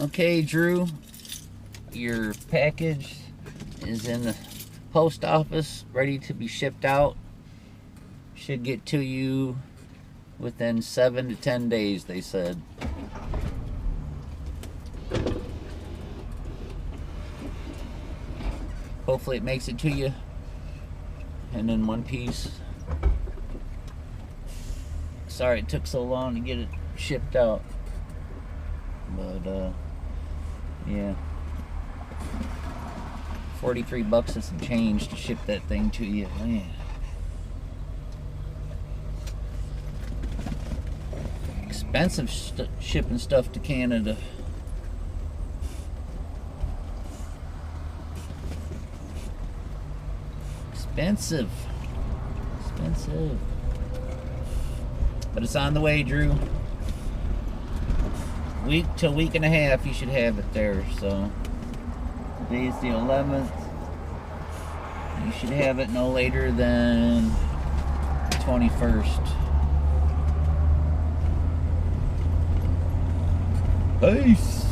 Okay, Drew, your package is in the post office, ready to be shipped out. Should get to you within 7 to 10 days, they said. Hopefully it makes it to you and in one piece. Sorry it took so long to get it shipped out, but yeah, 43 bucks and some change to ship that thing to you. Man. Expensive shipping stuff to Canada. Expensive. But it's on the way, Drew. Week to a week and a half, you should have it there. So today is the 11th. You should have it no later than the 21st. Peace.